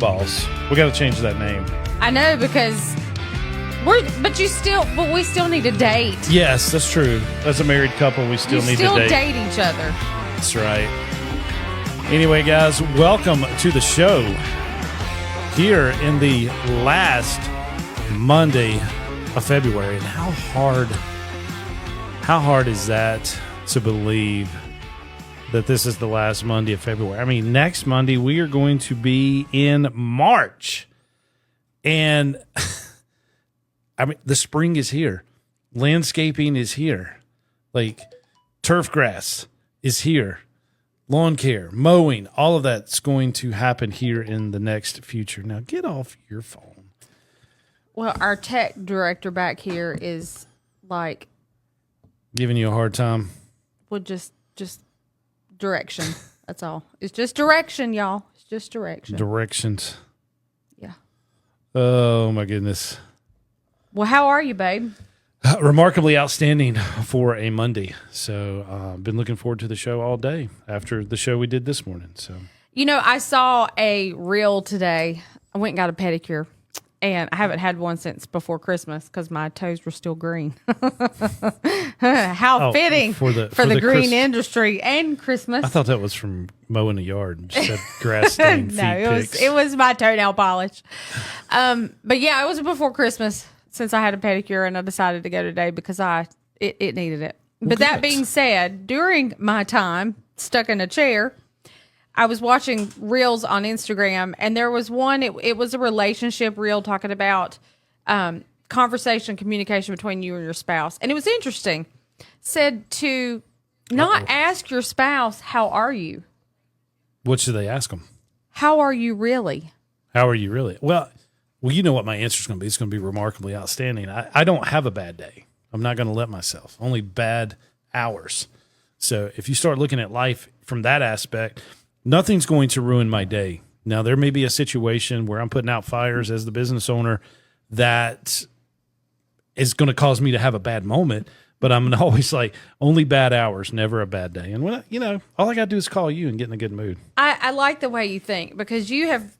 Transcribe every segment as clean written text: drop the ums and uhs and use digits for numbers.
Balls. We got to change that name. I know, because but we still need to date. Yes, that's true. As a married couple, we still need to date. date each other. That's right. Anyway, guys, welcome to the show here in the last Monday of February. And how hard is that to believe that this is the last Monday of February? I mean, next Monday we are going to be in March. And I mean, the spring is here. Landscaping is here. Like, turf grass is here. Lawn care, mowing, all of that's going to happen here in the next future. Now, get off your phone. Well, our tech director back here is like Giving you a hard time. Well, just direction. That's all. It's just direction, y'all. It's just direction. Directions. Yeah. Oh, my goodness. Well, how are you, babe? Remarkably outstanding for a Monday. So been looking forward to the show all day after the show we did this morning. So, you know, I saw a reel today. I went and got a pedicure, and I haven't had one since before Christmas because my toes were still green. How fitting for the green industry and Christmas. I thought that was from mowing the yard and just said grass stained feet pics. It was my toenail polish. But yeah, it was before Christmas since I had a pedicure, and I decided to go today because it needed it. But that being said, during my time stuck in a chair, I was watching reels on Instagram, and there was one, it was a relationship reel talking about conversation, communication between you and your spouse. And it was interesting. Said to not ask your spouse, how are you? What should they ask them? How are you really? How are you really? Well, you know what my answer is going to be. It's going to be remarkably outstanding. I don't have a bad day. I'm not going to let myself. Only bad hours. So if you start looking at life from that aspect, nothing's going to ruin my day. Now, there may be a situation where I'm putting out fires as the business owner that is going to cause me to have a bad moment, but I'm always like, only bad hours, never a bad day. And, when all I got to do is call you and get in a good mood. I like the way you think, because you have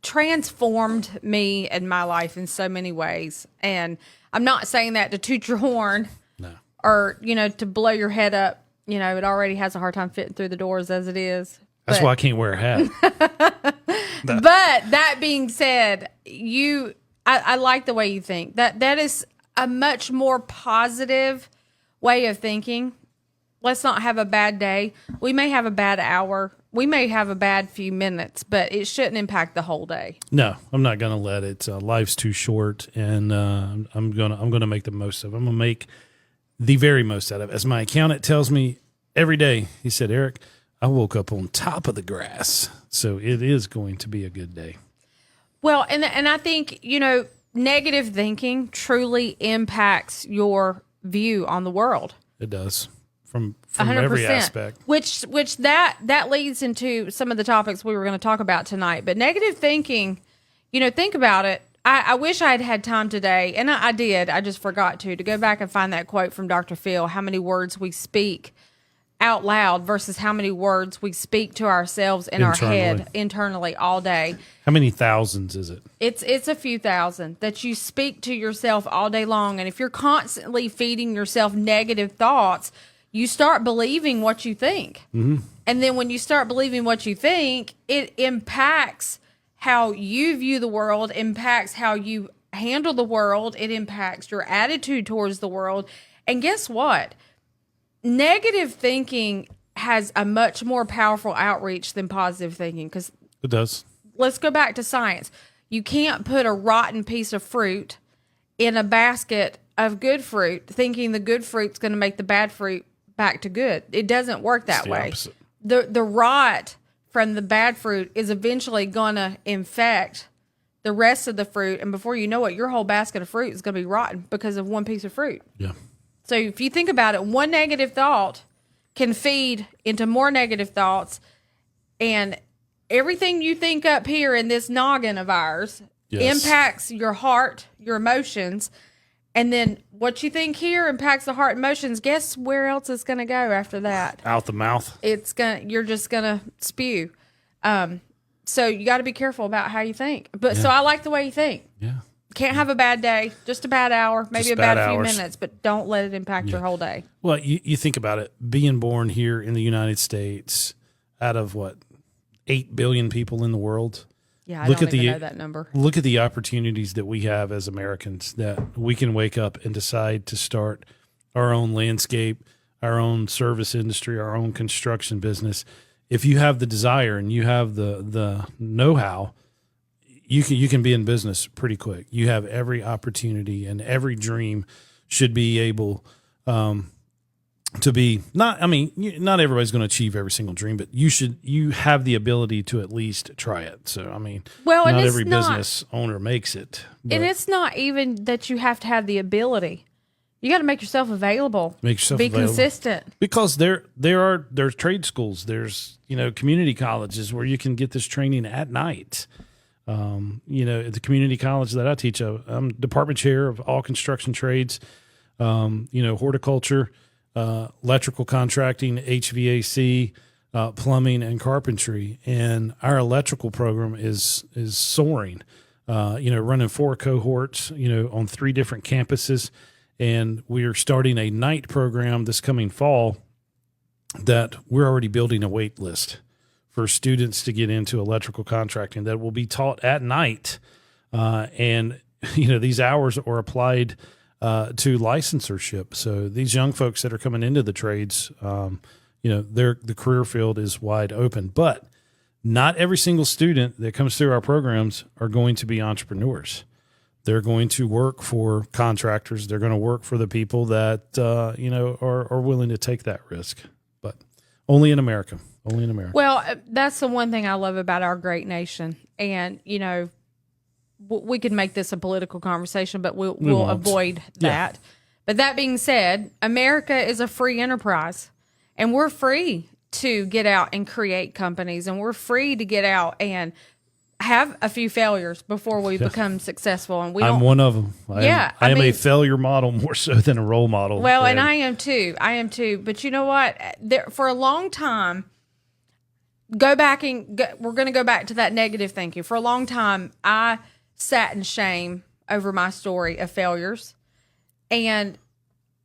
transformed me and my life in so many ways. And I'm not saying that to toot your horn. No. Or, to blow your head up. It already has a hard time fitting through the doors as it is. That's why I can't wear a hat. No. But that being said, I like the way you think. That is a much more positive way of thinking. Let's not have a bad day. We may have a bad hour. We may have a bad few minutes, but it shouldn't impact the whole day. No, I'm not going to let it. Life's too short, and I'm gonna make the most of it. I'm going to make the very most out of it. As my accountant tells me every day, he said, Eric, I woke up on top of the grass, so it is going to be a good day. Well, and I think, negative thinking truly impacts your view on the world. It does. From 100%. Every aspect. Which that leads into some of the topics we were going to talk about tonight. But negative thinking, think about it. I wish I had had time today, and I did. I just forgot to go back and find that quote from Dr. Phil, how many words we speak out loud versus how many words we speak to ourselves in our head internally all day. How many thousands is it? It's a few thousand that you speak to yourself all day long. And if you're constantly feeding yourself negative thoughts, you start believing what you think. Mm-hmm. And then when you start believing what you think, it impacts how you view the world, impacts how you handle the world. It impacts your attitude towards the world. And guess what? Negative thinking has a much more powerful outreach than positive thinking. Because it does. Let's go back to science. You can't put a rotten piece of fruit in a basket of good fruit thinking the good fruit's going to make the bad fruit back to good. It doesn't work that way. Opposite. The rot from the bad fruit is eventually going to infect the rest of the fruit, and before you know it, your whole basket of fruit is going to be rotten because of one piece of fruit. Yeah. So if you think about it, one negative thought can feed into more negative thoughts, and everything you think up here in this noggin of ours impacts your heart, your emotions. And then what you think here impacts the heart and emotions. Guess where else it's going to go after that? Out the mouth. You're just going to spew. So you got to be careful about how you think. But so I like the way you think. Yeah. Can't have a bad day, just a bad hour, maybe Just a bad few hours. minutes, but don't let it impact your whole day. Well, you think about it, being born here in the United States out of 8 billion people in the world. Yeah, I don't even know that number. Look at the opportunities that we have as Americans, that we can wake up and decide to start our own landscape, our own service industry, our own construction business. If you have the desire and you have the know-how, you can be in business pretty quick. You have every opportunity, and every dream should be able to be not everybody's going to achieve every single dream, but you have the ability to at least try it. So, Well, not every business owner makes it. And it's not even that you have to have the ability. You got to make yourself available. Be available. Consistent. Because there's trade schools, there's community colleges where you can get this training at night. At the community college that I teach, I'm department chair of all construction trades, horticulture, electrical contracting, HVAC, plumbing, and carpentry. And our electrical program is soaring, running 4 cohorts, on 3 different campuses. And we are starting a night program this coming fall that we're already building a wait list for students to get into electrical contracting that will be taught at night. And these hours are applied to licensureship. So these young folks that are coming into the trades, the career field is wide open. But not every single student that comes through our programs are going to be entrepreneurs. They're going to work for contractors. They're going to work for the people that are willing to take that risk. But only in America. Only in America. Well, that's the one thing I love about our great nation. And, we could make this a political conversation, but we'll avoid that. Yeah. But that being said, America is a free enterprise, and we're free to get out and create companies, and we're free to get out and have a few failures before we become successful. And I'm one of them. I am a failure model more so than a role model. Well, and I am too. But you know what? For a long time, we're going to go back to that negative thinking. For a long time, I sat in shame over my story of failures. And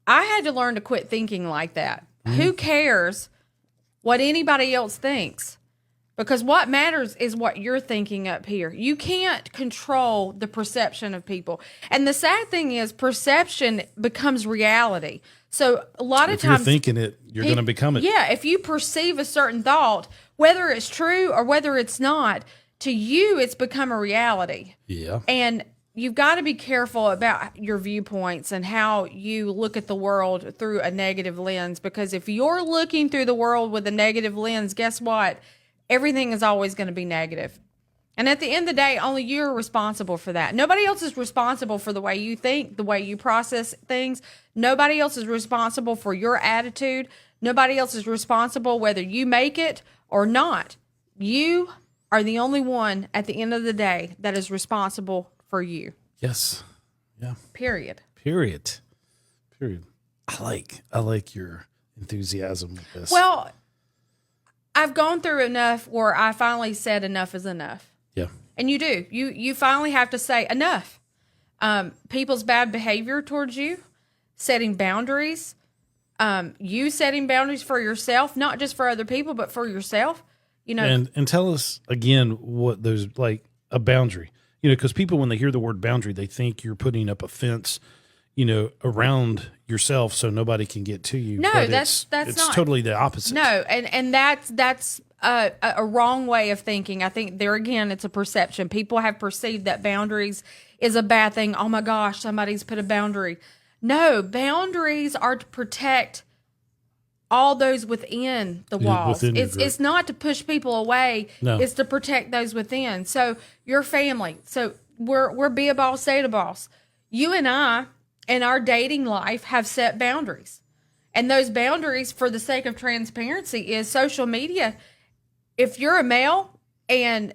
I had to learn to quit thinking like that. Mm-hmm. Who cares what anybody else thinks? Because what matters is what you're thinking up here. You can't control the perception of people. And the sad thing is perception becomes reality. So a lot of times, if you're thinking it, you're going to become it. Yeah, if you perceive a certain thought, whether it's true or whether it's not, to you, it's become a reality. Yeah. And you've got to be careful about your viewpoints and how you look at the world through a negative lens. Because if you're looking through the world with a negative lens, guess what? Everything is always going to be negative. And at the end of the day, only you're responsible for that. Nobody else is responsible for the way you think, the way you process things. Nobody else is responsible for your attitude. Nobody else is responsible whether you make it or not. You are the only one at the end of the day that is responsible for you. Yes. Yeah. Period. I like your enthusiasm with this. Well, I've gone through enough where I finally said enough is enough. Yeah. And you do. You finally have to say enough. People's bad behavior towards you, setting boundaries, you setting boundaries for yourself, not just for other people, but for yourself. And tell us again what those, like a boundary, because people, when they hear the word boundary, they think you're putting up a fence, around yourself so nobody can get to you. No, but that's it's not totally the opposite. No, and that's a wrong way of thinking. I think there again, it's a perception. People have perceived that boundaries is a bad thing. Oh my gosh, somebody's put a boundary. No, boundaries are to protect all those within the walls. It's not to push people away. No. It's to protect those within. So your family. So we're be a boss, say it a boss. You and I in our dating life have set boundaries. And those boundaries, for the sake of transparency, is social media. If you're a male and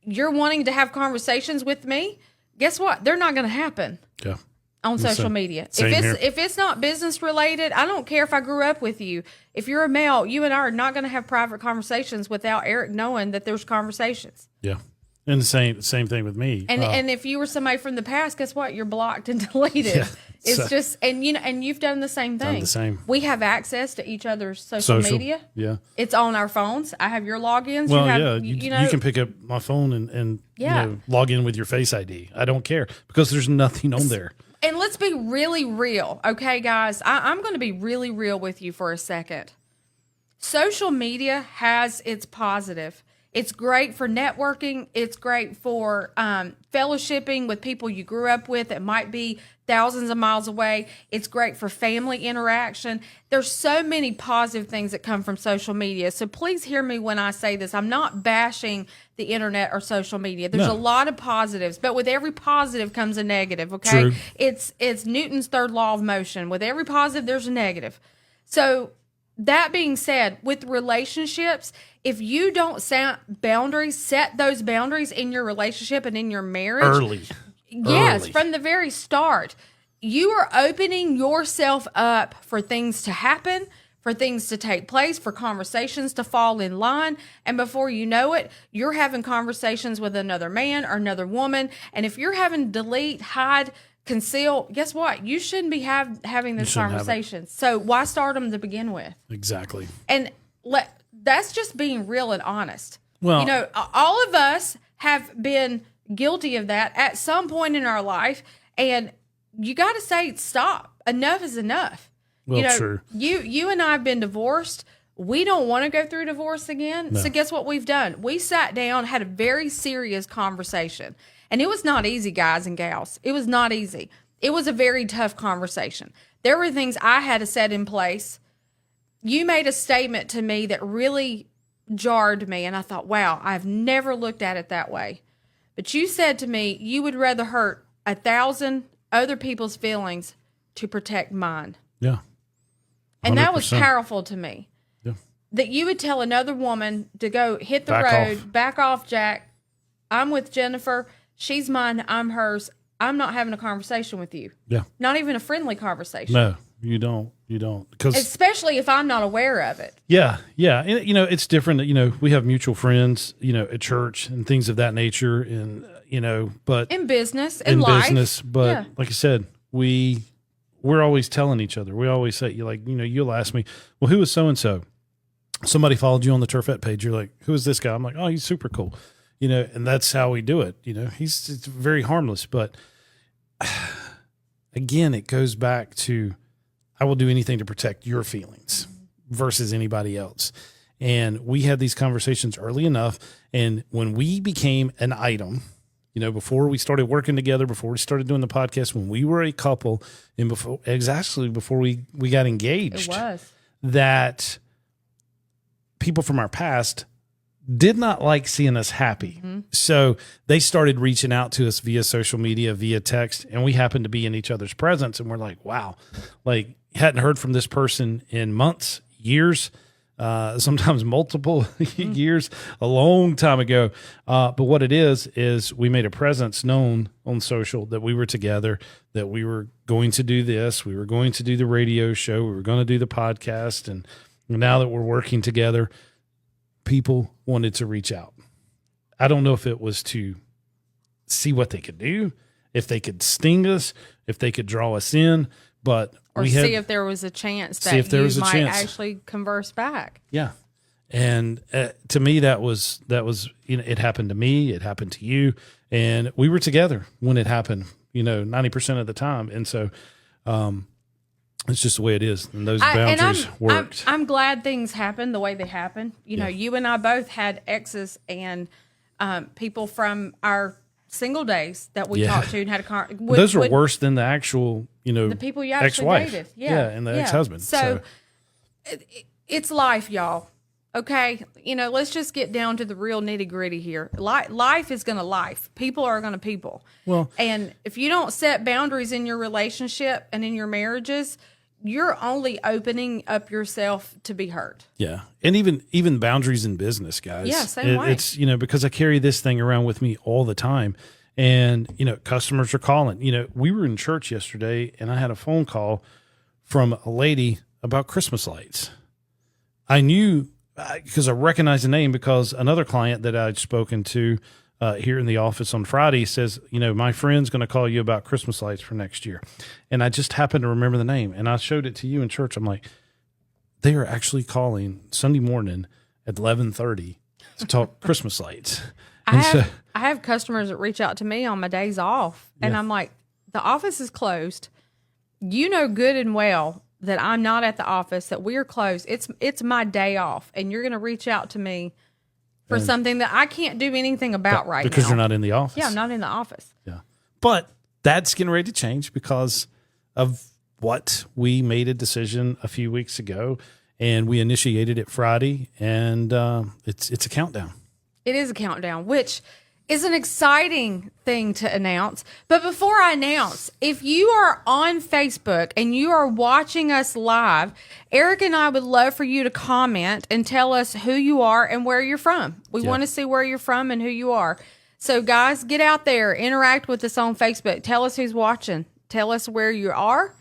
you're wanting to have conversations with me, guess what? They're not going to happen. Yeah. on social media. Same here. If it's not business related, I don't care if I grew up with you. If you're a male, you and I are not going to have private conversations without Eric knowing that there's conversations. Yeah. And the same thing with me. And if you were somebody from the past, guess what? You're blocked and deleted. Yeah, it's just, and you've done the same thing. Done the same. We have access to each other's social media. Yeah. It's on our phones. I have your logins. Well, you can pick up my phone and log in with your Face ID. I don't care because there's nothing on there. And let's be really real. Okay, guys, I'm going to be really real with you for a second. Social media has its positive. It's great for networking. It's great for fellowshipping with people you grew up with that might be thousands of miles away. It's great for family interaction. There's so many positive things that come from social media. So please hear me when I say this. I'm not bashing the internet or social media. There's a lot of positives, but with every positive comes a negative, okay? True. It's Newton's third law of motion. With every positive, there's a negative. So that being said, with relationships, if you don't set those boundaries in your relationship and in your marriage. Early. From the very start, you are opening yourself up for things to happen, for things to take place, for conversations to fall in line. And before you know it, you're having conversations with another man or another woman. And if you're having to delete, hide, conceal, guess what? You shouldn't be having this conversation. So why start them to begin with? Exactly. And that's just being real and honest. Well, all of us have been guilty of that at some point in our life. And you got to say, stop. Enough is enough. Well, true. You and I have been divorced. We don't want to go through divorce again. No. So guess what we've done? We sat down, had a very serious conversation. And it was not easy, guys and gals. It was not easy. It was a very tough conversation. There were things I had to set in place. You made a statement to me that really jarred me. And I thought, wow, I've never looked at it that way. But you said to me, you would rather hurt 1,000 other people's feelings to protect mine. Yeah. 100%. And that was powerful to me. Yeah. That you would tell another woman to go hit the road, back off, Jack. I'm with Jennifer. She's mine. I'm hers. I'm not having a conversation with you. Yeah. Not even a friendly conversation. No, you don't. You don't. Especially if I'm not aware of it. Yeah. Yeah. And, it's different. We have mutual friends, at church and things of that nature. And, but in business, in life. But like I said, we're always telling each other. We always say, you'll ask me, well, who is so-and-so? Somebody followed you on the Turfette page. You're like, who is this guy? I'm like, oh, he's super cool. And that's how we do it. It's very harmless. But again, it goes back to, I will do anything to protect your feelings versus anybody else. And we had these conversations early enough. And when we became an item, before we started working together, before we started doing the podcast, when we were a couple, and before we got engaged, it was that people from our past did not like seeing us happy. Mm-hmm. So they started reaching out to us via social media, via text, and we happened to be in each other's presence. And we're like, wow, hadn't heard from this person in months, years, sometimes multiple years, a long time ago. But what it is we made a presence known on social that we were together, that we were going to do this. We were going to do the radio show. We were going to do the podcast. And now that we're working together, people wanted to reach out. I don't know if it was to see what they could do, if they could sting us, if they could draw us in, but see if there was a chance that you might actually converse back. Yeah. And to me, that was, it happened to me, it happened to you, and we were together when it happened, 90% of the time. And so, it's just the way it is. And those boundaries worked. I'm glad things happened the way they happened. You and I both had exes and people from our single days that we talked to and had a those were worse than the actual, the people you actually ex-wife. dated. Yeah. And the ex-husband. So it's life, y'all. Okay. Let's just get down to the real nitty gritty here. Life is going to life. People are going to people. Well, and if you don't set boundaries in your relationship and in your marriages, you're only opening up yourself to be hurt. Yeah. And even boundaries in business, guys. Yeah, same way. It's, because I carry this thing around with me all the time. And, customers are calling. We were in church yesterday and I had a phone call from a lady about Christmas lights. I knew because I recognized the name because another client that I'd spoken to here in the office on Friday says, my friend's going to call you about Christmas lights for next year. And I just happened to remember the name. And I showed it to you in church. I'm like, they are actually calling Sunday morning at 11:30 to talk Christmas lights. I have customers that reach out to me on my days off, and I'm like, the office is closed. You know good and well that I'm not at the office, that we are closed. It's my day off, and you're going to reach out to me for something that I can't do anything about right now. Because you're not in the office. Yeah, I'm not in the office. Yeah. But that's getting ready to change because of what we made a decision a few weeks ago, and we initiated it Friday, and it's a countdown. It is a countdown, which is an exciting thing to announce. But before I announce, if you are on Facebook and you are watching us live, Eric and I would love for you to comment and tell us who you are and where you're from. We want to see where you're from and who you are. So guys, get out there, interact with us on Facebook. Tell us who's watching. Tell us where you are.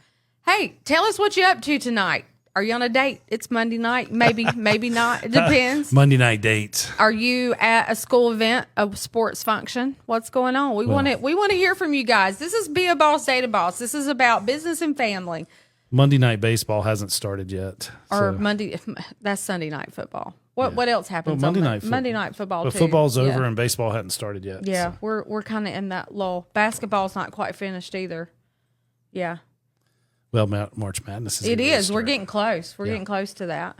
Hey, tell us what you're up to tonight. Are you on a date? It's Monday night. Maybe, maybe not. It depends. Monday night dates. Are you at a school event, a sports function? What's going on? We want to hear from you guys. This is Be a Boss, Date a Boss. This is about business and family. Monday night baseball hasn't started yet. Or Monday, that's Sunday night football. What else happens? Well, Monday night football. But too. football's over and baseball hadn't started yet. Yeah, so. we're kind of in that lull. Basketball's not quite finished either. Yeah. Well, March Madness is. It is. We're getting close. We're getting close to that.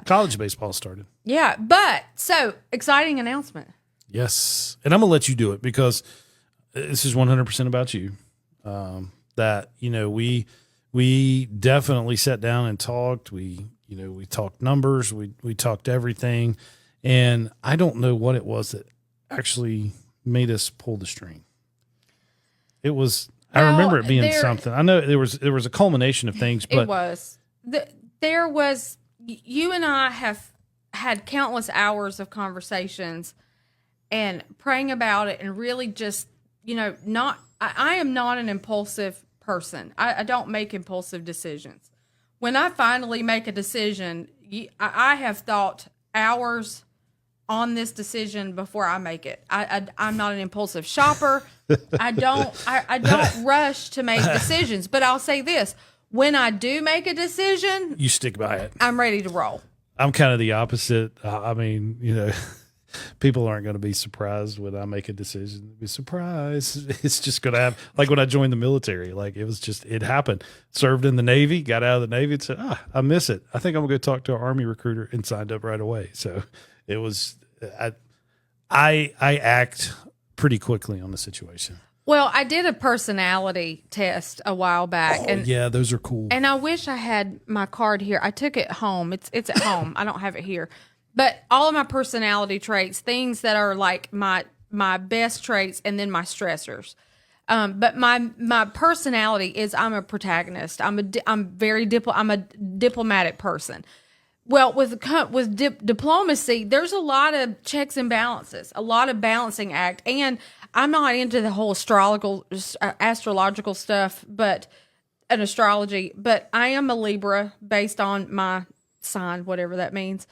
College baseball started. Yeah, but so exciting announcement. Yes, and I'm gonna let you do it because this is 100% about you. That we definitely sat down and talked. We talked numbers. We talked everything, and I don't know what it was that actually made us pull the string. It was. I remember it being something. I know there was a culmination of things, but it was. There was. You and I have had countless hours of conversations and praying about it, and really just not. I am not an impulsive person. I don't make impulsive decisions. When I finally make a decision, I have thought hours on this decision before I make it. I'm not an impulsive shopper. I don't rush to make decisions. But I'll say this: when I do make a decision, you stick by it. I'm ready to roll. I'm kind of the opposite. People aren't going to be surprised when I make a decision. Be surprised. It's just going to happen. Like when I joined the military, it happened. Served in the Navy, got out of the Navy and said, I miss it. I think I'm going to go talk to an Army recruiter, and signed up right away. So it was, I act pretty quickly on the situation. Well, I did a personality test a while back. Yeah, those are cool. And I wish I had my card here. I took it home. It's at home. I don't have it here. But all of my personality traits, things that are like my best traits, and then my stressors. But my personality is I'm a protagonist. I'm a diplomatic person. Well, with diplomacy, there's a lot of checks and balances, a lot of balancing act, and I'm not into the whole astrological stuff, but an astrology. But I am a Libra based on my sign, whatever that means.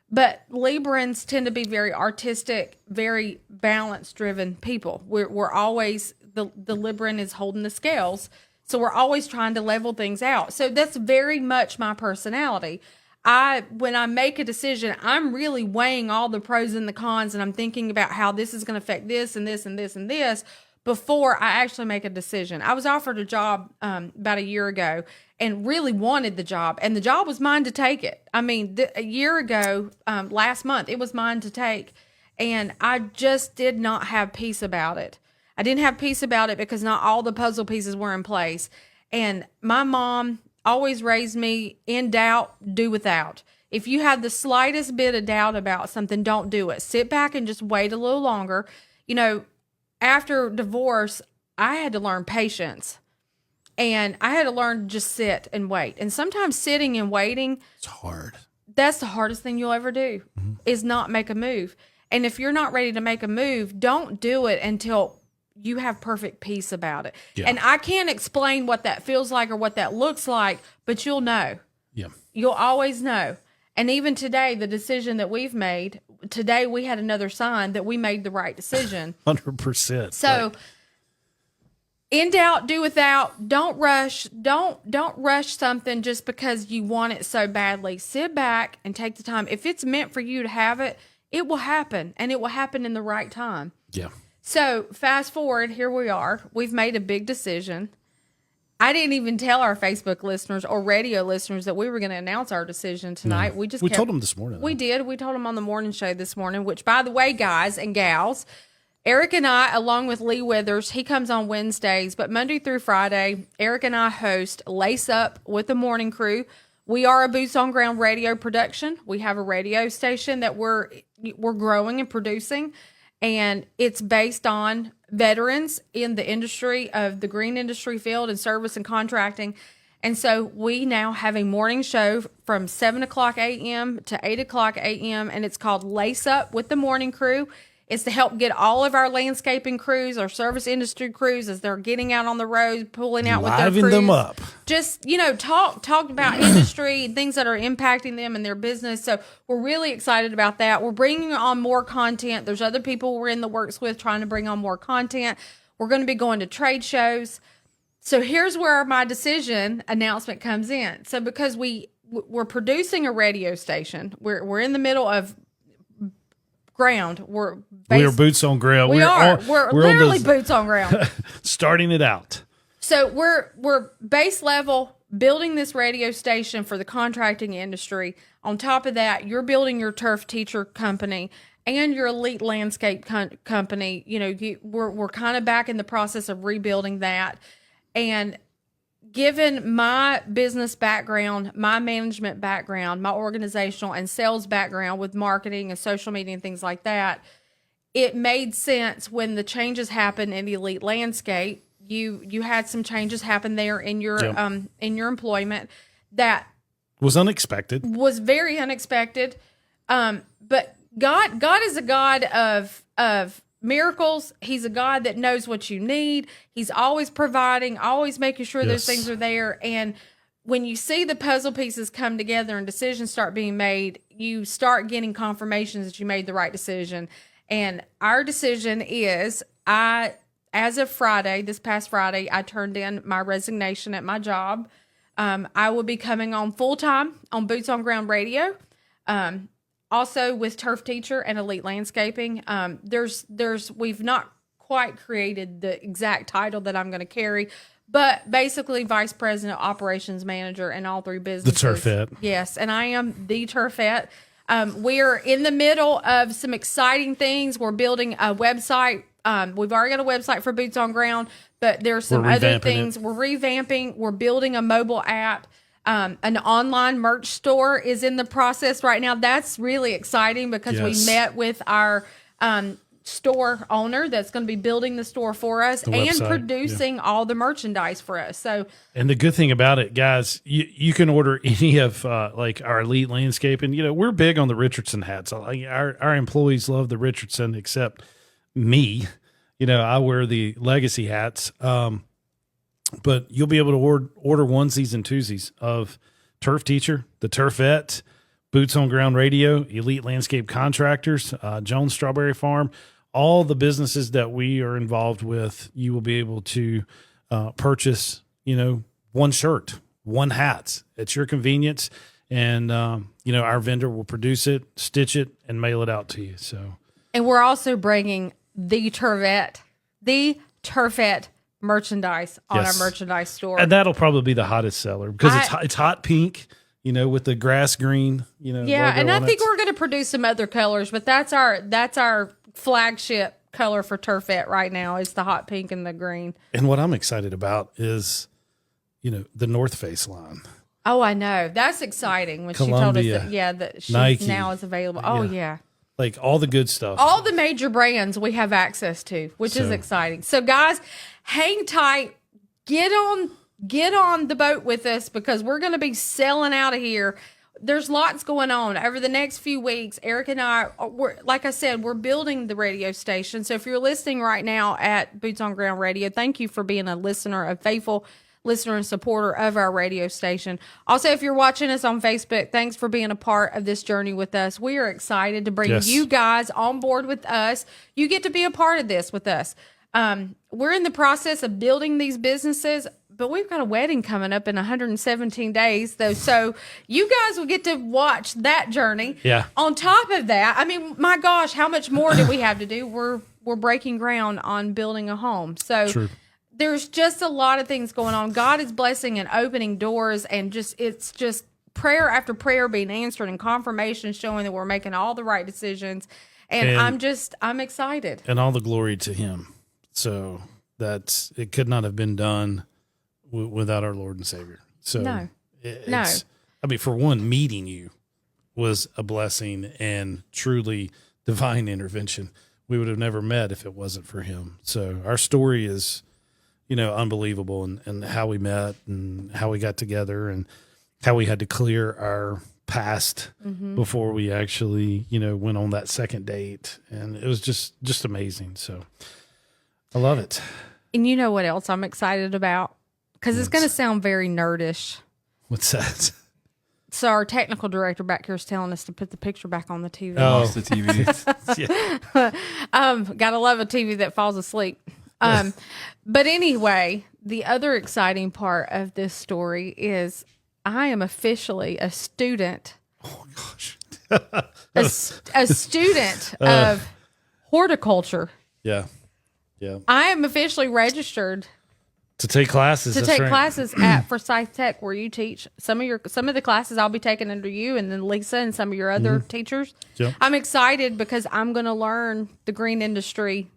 But Librans tend to be very artistic, very balance-driven people. We're always the Libran is holding the scales, so we're always trying to level things out. So that's very much my personality. When I make a decision, I'm really weighing all the pros and the cons, and I'm thinking about how this is going to affect this and this and this and this before I actually make a decision. I was offered a job about a year ago and really wanted the job, and the job was mine to take it. I mean, a year ago, last month, it was mine to take, and I just did not have peace about it. I didn't have peace about it because not all the puzzle pieces were in place, and my mom always raised me, in doubt, do without. If you have the slightest bit of doubt about something, don't do it. Sit back and just wait a little longer. After divorce, I had to learn patience, and I had to learn to just sit and wait. And sometimes sitting and waiting, it's hard. That's the hardest thing you'll ever do, is not make a move. And if you're not ready to make a move, don't do it until you have perfect peace about it. Yeah. And I can't explain what that feels like or what that looks like, but you'll know. Yeah. You'll always know. And even today, the decision that we've made, today we had another sign that we made the right decision. 100%. So in doubt, do without. Don't rush. Don't rush something just because you want it so badly. Sit back and take the time. If it's meant for you to have it, it will happen, and it will happen in the right time. Yeah. So fast forward, here we are. We've made a big decision. I didn't even tell our Facebook listeners or radio listeners that we were going to announce our decision tonight. No. We told them this morning. We did. We told them on the morning show this morning, which, by the way, guys and gals, Eric and I, along with Lee Withers, he comes on Wednesdays, but Monday through Friday, Eric and I host Lace Up with the Morning Crew. We are a Boots on Ground radio production. We have a radio station that we're growing and producing, and it's based on veterans in the industry of the green industry field and service and contracting. And so we now have a morning show from 7 o'clock a.m. to 8 o'clock a.m., and it's called Lace Up with the Morning Crew. It's to help get all of our landscaping crews, our service industry crews, as they're getting out on the road, pulling out with their crews. Liven them up. Just, talk about industry and things that are impacting them and their business. So we're really excited about that. We're bringing on more content. There's other people we're in the works with trying to bring on more content. We're going to be going to trade shows. So here's where my decision announcement comes in. So because we're producing a radio station, we're in the middle of ground. We're boots on ground. We're literally boots on ground. Starting it out. So we're base level building this radio station for the contracting industry. On top of that, you're building your turf teacher company and your elite landscape company. We're kind of back in the process of rebuilding that. And given my business background, my management background, my organizational and sales background with marketing and social media and things like that, it made sense when the changes happened in the elite landscape. You had some changes happen there in your employment that was unexpected. Was very unexpected. But God is a God of miracles. He's a God that knows what you need. He's always providing, always making sure those things are there. And when you see the puzzle pieces come together and decisions start being made, you start getting confirmations that you made the right decision. And our decision is, as of Friday, this past Friday, I turned in my resignation at my job. I will be coming on full time on Boots on Ground Radio. Also with Turf Teacher and Elite Landscaping. We've not quite created the exact title that I'm going to carry, but basically Vice President, Operations Manager, and all three businesses. The Turfette. Yes, and I am the Turfette. We're in the middle of some exciting things. We're building a website. We've already got a website for Boots on Ground, but there's some other things. We're revamping. We're building a mobile app. An online merch store is in the process right now. That's really exciting because we met with our store owner that's going to be building the store for us and producing all the merchandise for us. So, and the good thing about it, guys, you can order any of like our elite landscaping. We're big on the Richardson hats. Our employees love the Richardson, except me. I wear the legacy hats. But you'll be able to order onesies and twosies of Turf Teacher, the Turfette, Boots on Ground Radio, Elite Landscape Contractors, Jones Strawberry Farm, all the businesses that we are involved with. You will be able to purchase, one shirt, one hat at your convenience, and our vendor will produce it, stitch it, and mail it out to you. So, and we're also bringing the Turfette merchandise on our merchandise store, and that'll probably be the hottest seller because it's hot pink, with the grass green, and I think we're going to produce some other colors, but that's our flagship color for Turfette right now is the hot pink and the green. And what I'm excited about is, the North Face line. Oh, I know, that's exciting when Columbia, she told us that she Nike, now is available. Oh yeah. Like all the good stuff. All the major brands we have access to, which is exciting. So guys, hang tight. Get on the boat with us because we're going to be selling out of here there's lots going on over the next few weeks. Eric and I, like I said, we're building the radio station. So if you're listening right now at Boots on Ground Radio, thank you for being a listener, a faithful listener and supporter of our radio station. Also, if you're watching us on Facebook, thanks for being a part of this journey with us. We are excited to bring you guys on board with us. You get to be a part of this with us. We're in the process of building these businesses, but we've got a wedding coming up in 117 days, though. So you guys will get to watch that journey. Yeah. On top of that, I mean, my gosh, how much more do we have to do? We're breaking ground on building a home. So True. There's just a lot of things going on. God is blessing and opening doors, and it's just prayer after prayer being answered and confirmation showing that we're making all the right decisions. And I'm excited. And all the glory to him. So it could not have been done without our Lord and Savior. So no. I mean, for one, meeting you was a blessing and truly divine intervention. We would have never met if it wasn't for him. So our story is, unbelievable, and how we met and how we got together and how we had to clear our past before we actually, went on that second date. And it was just amazing. So I love it. And you know what else I'm excited about? Because it's going to sound very nerdish. What's that? So our technical director back here is telling us to put the picture back on the TV. Oh, it's the TV. Yeah. Gotta love a TV that falls asleep. But anyway, the other exciting part of this story is I am officially a student. Oh gosh. a student of horticulture. Yeah. Yeah. I am officially registered to take classes. Classes at Forsyth Tech, where you teach some of the classes I'll be taking under you, and then Lisa and some of your other teachers. Yep. I'm excited because I'm going to learn the green industry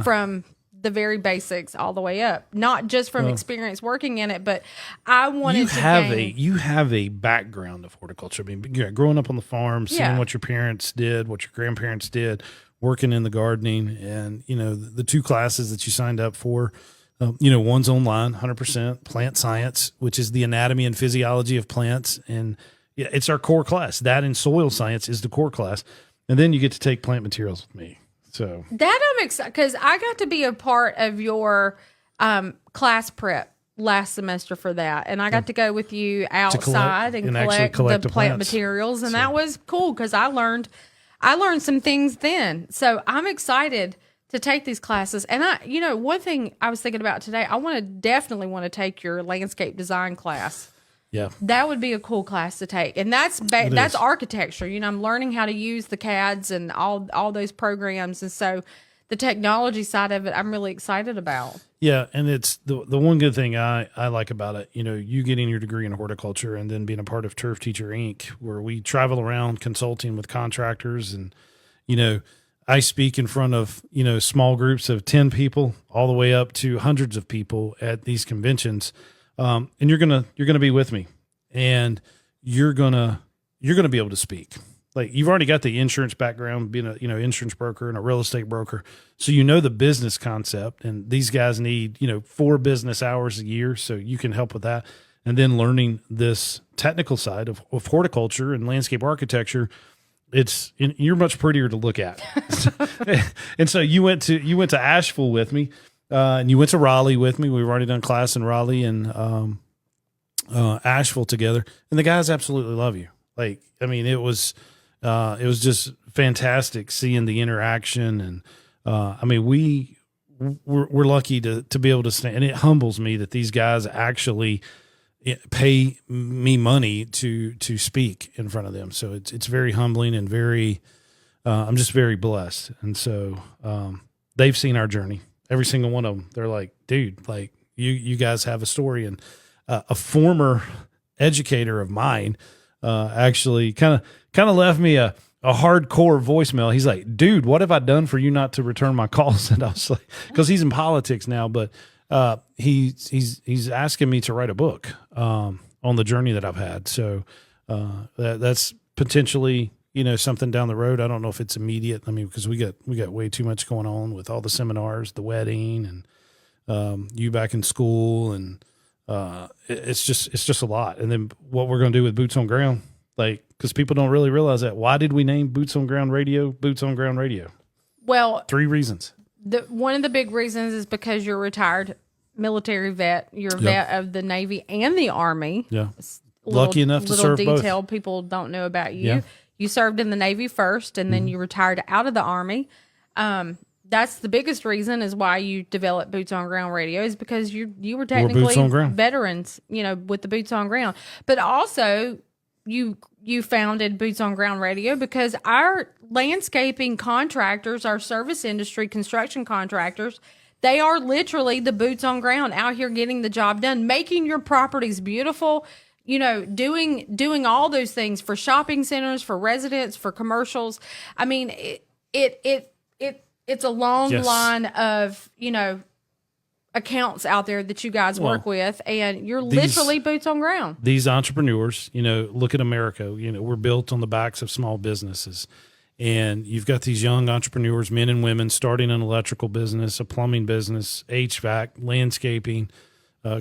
from the very basics all the way up, not just from experience working in it, but I wanted you have a background of horticulture. I mean, growing up on the farm, seeing what your parents did, what your grandparents did, working in the gardening, and the two classes that you signed up for. One's online, 100% plant science, which is the anatomy and physiology of plants. And it's our core class. That and soil science is the core class. And then you get to take plant materials with me. So that I'm excited because I got to be a part of your class prep last semester for that. And I got to go with you outside and collect the plant materials. And that was cool because I learned some things then. So I'm excited to take these classes. And one thing I was thinking about today, I definitely want to take your landscape design class. Yeah. That would be a cool class to take. And that's architecture. I'm learning how to use the CADs and all those programs. And so the technology side of it, I'm really excited about. Yeah. And it's the one good thing I like about it, you getting your degree in horticulture and then being a part of Turf Teacher Inc., where we travel around consulting with contractors. And, I speak in front of, small groups of 10 people all the way up to hundreds of people at these conventions. And you're going to be with me, and you're going to be able to speak. Like, you've already got the insurance background, being a, insurance broker and a real estate broker. So, the business concept, and these guys need, 4 business hours a year. So you can help with that. And then learning this technical side of horticulture and landscape architecture, you're much prettier to look at. And so you went to Asheville with me, and you went to Raleigh with me. We've already done class in Raleigh and Asheville together, and the guys absolutely love you. Like, I mean, it was just fantastic seeing the interaction, and I mean, we're lucky to be able to stand, and it humbles me that these guys actually pay me money to speak in front of them. So it's very humbling and very, I'm just very blessed. And so, they've seen our journey, every single one of them. They're like, dude, like you guys have a story. And, a former educator of mine, actually kind of left me a hardcore voicemail. He's like, dude, what have I done for you not to return my calls? And I was like, cause he's in politics now, but, he's asking me to write a book on the journey that I've had. So that's potentially something down the road. I don't know if it's immediate. I mean, because we got way too much going on with all the seminars, the wedding, and you back in school, and it's just a lot. And then what we're going to do with Boots on Ground, Like, because people don't really realize that. Why did we name Boots on Ground Radio Boots on Ground Radio? Well, 3 reasons. One of the big reasons is because you're a retired military vet. You're a vet of the Navy and the Army. Yeah. Lucky enough to serve both. Little detail people don't know about you. Yeah. You served in the Navy first, and then you retired out of the Army. That's the biggest reason is why you developed Boots on Ground Radio, is because you were technically boots on ground. veterans, with the Boots on Ground. But also you founded Boots on Ground Radio because our landscaping contractors, our service industry, construction contractors, they are literally the boots on ground out here getting the job done, making your properties beautiful, doing all those things for shopping centers, for residents, for commercials. I mean, it's a long line of, accounts out there that you guys work with, and you're literally boots on ground. These entrepreneurs, look at America, we're built on the backs of small businesses. And you've got these young entrepreneurs, men and women, starting an electrical business, a plumbing business, HVAC, landscaping,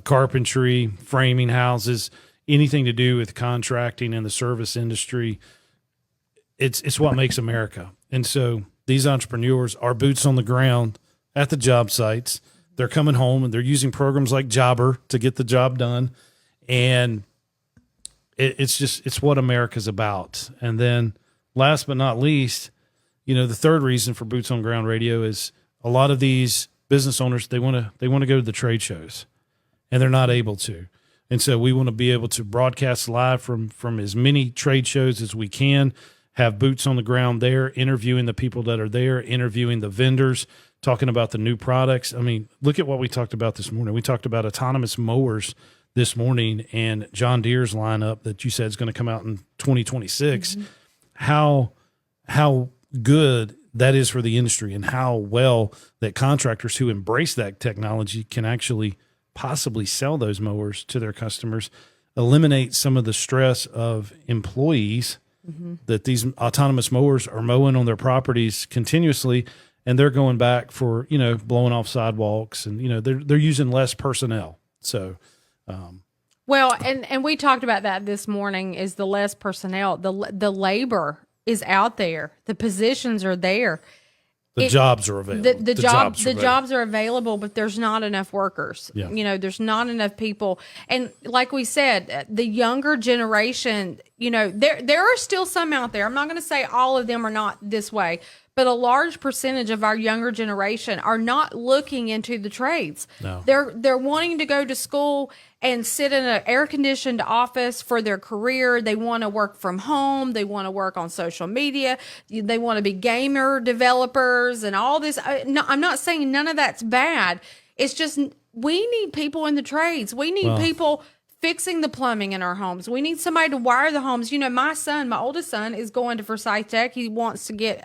carpentry, framing houses, anything to do with contracting and the service industry. It's what makes America. And so these entrepreneurs are boots on the ground at the job sites. They're coming home and they're using programs like Jobber to get the job done. And it's what America's about. And then last but not least, the third reason for Boots on Ground Radio is a lot of these business owners, they want to go to the trade shows and they're not able to. And so we want to be able to broadcast live from as many trade shows as we can, have boots on the ground there, interviewing the people that are there, interviewing the vendors, talking about the new products. I mean, look at what we talked about this morning. We talked about autonomous mowers this morning and John Deere's lineup that you said is going to come out in 2026. Mm-hmm. How good that is for the industry and how well that contractors who embrace that technology can actually possibly sell those mowers to their customers, eliminate some of the stress of employees that these autonomous mowers are mowing on their properties continuously, and they're going back for, blowing off sidewalks and, they're using less personnel. So, well, and we talked about that this morning, is the less personnel, the labor is out there. The positions are there. The jobs are available. The jobs are available, but there's not enough workers. Yeah. There's not enough people. And like we said, the younger generation, there are still some out there. I'm not going to say all of them are not this way, but a large percentage of our younger generation are not looking into the trades. No. They're wanting to go to school and sit in an air-conditioned office for their career. They want to work from home. They want to work on social media. They want to be gamer developers and all this. I'm not saying none of that's bad. It's just we need people in the trades. We need people fixing the plumbing in our homes. We need somebody to wire the homes. My oldest son is going to Forsyth Tech. He wants to get,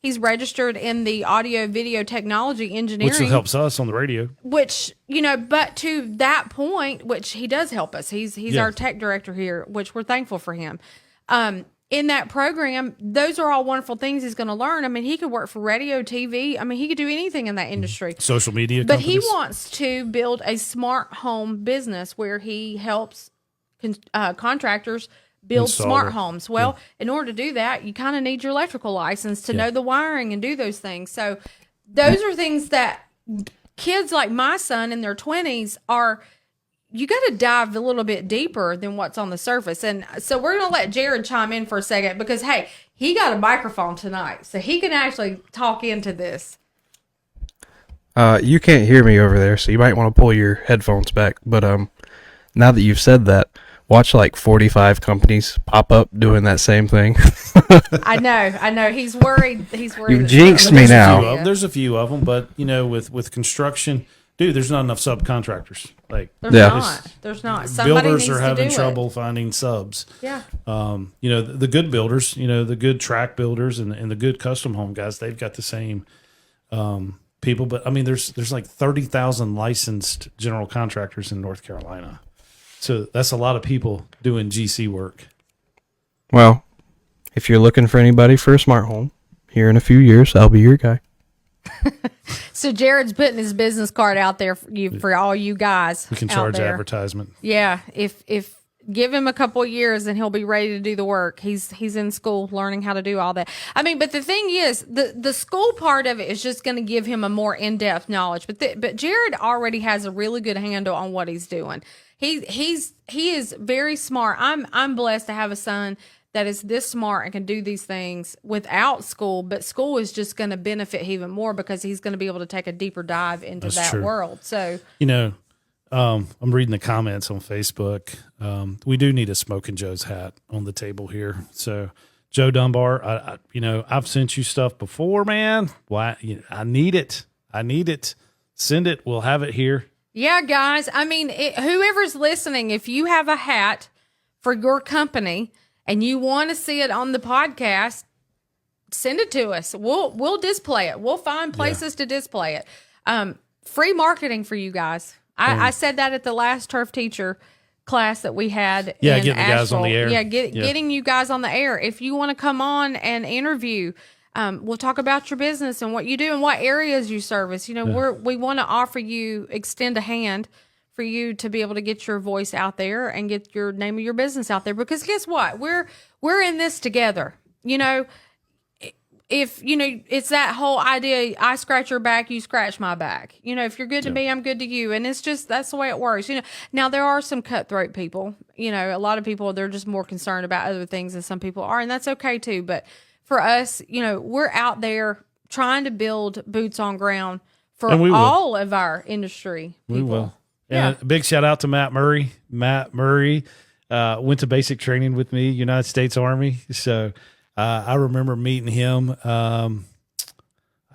he's registered in the audio video technology engineering. Which helps us on the radio. Which, but to that point, which he does help us. He's our tech director here, which we're thankful for him. In that program, those are all wonderful things he's going to learn. I mean, he could work for radio, TV. I mean, he could do anything in that industry. Social media But companies. he wants to build a smart home business where he helps contractors build smart homes. Well, in order to do that, you kind of need your electrical license to know the wiring and do those things. So those are things that kids like my son in their 20s are – you got to dive a little bit deeper than what's on the surface. And so we're going to let Jared chime in for a second because, hey, he got a microphone tonight, so he can actually talk into this. You can't hear me over there, so you might want to pull your headphones back. But now that you've said that, watch like 45 companies pop up doing that same thing. I know. He's worried. You've jinxed me now. There's a few of them, but, with construction – dude, there's not enough subcontractors. There's not. Somebody builders needs are having to do trouble finding subs. Yeah. The good builders, the good track builders and the good custom home guys, they've got the same people. But I mean, there's like 30,000 licensed general contractors in North Carolina. So that's a lot of people doing GC work. Well, if you're looking for anybody for a smart home, here in a few years, I'll be your guy. So Jared's putting his business card out there for all you guys. We can charge advertisement. Yeah, if Give him a couple of years and he'll be ready to do the work. He's in school learning how to do all that. I mean, but the thing is, the school part of it is just going to give him a more in-depth knowledge. But Jared already has a really good handle on what he's doing. He is very smart. I'm blessed to have a son that is this smart and can do these things without school, but school is just going to benefit him even more because he's going to be able to take a deeper dive into That's that true. world. So, I'm reading the comments on Facebook. We do need a Smoking Joe's hat on the table here. So, Joe Dunbar, I've sent you stuff before, man. Why? I need it. Send it. We'll have it here. yeah, guys, I mean, whoever's listening, if you have a hat for your company and you want to see it on the podcast, send it to us. We'll display it. We'll find places to display it. Free marketing for you guys. I said that at the last Turf Teacher class that we had. Yeah, in getting the guys on the Asheville. air. Getting you guys on the air. If you want to come on and interview, we'll talk about your business and what you do and what areas you service. We want to offer you, extend a hand for you to be able to get your voice out there and get your name of your business out there. Because guess what? We're in this together. If it's that whole idea, I scratch your back, you scratch my back. If you're good to me, I'm good to you. And it's just, that's the way it works. Now there are some cutthroat people, a lot of people, they're just more concerned about other things than some people are. And that's okay too. But for us, we're out there trying to build boots on ground for all of our industry people. We will. And a big shout out to Matt Murray. Matt Murray went to basic training with me, United States Army. So I remember meeting him. I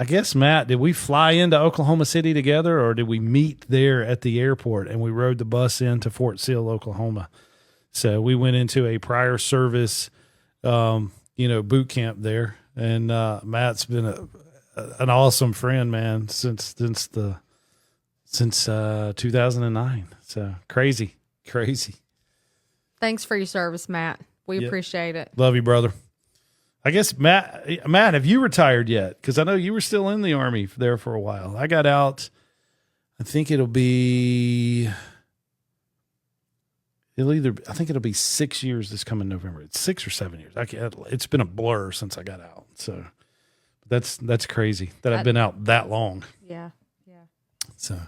guess, Matt, did we fly into Oklahoma City together or did we meet there at the airport and we rode the bus into Fort Sill, Oklahoma? So we went into a prior service, boot camp there. And Matt's been an awesome friend, man, since 2009. So crazy. Thanks for your service, Matt. We appreciate it. Love you, brother. I guess, Matt, have you retired yet? Because I know you were still in the Army there for a while. I got out, I think it'll be 6 years this coming November. It's 6 or 7 years. It's been a blur since I got out. So that's crazy that I've been out that long. Yeah. So,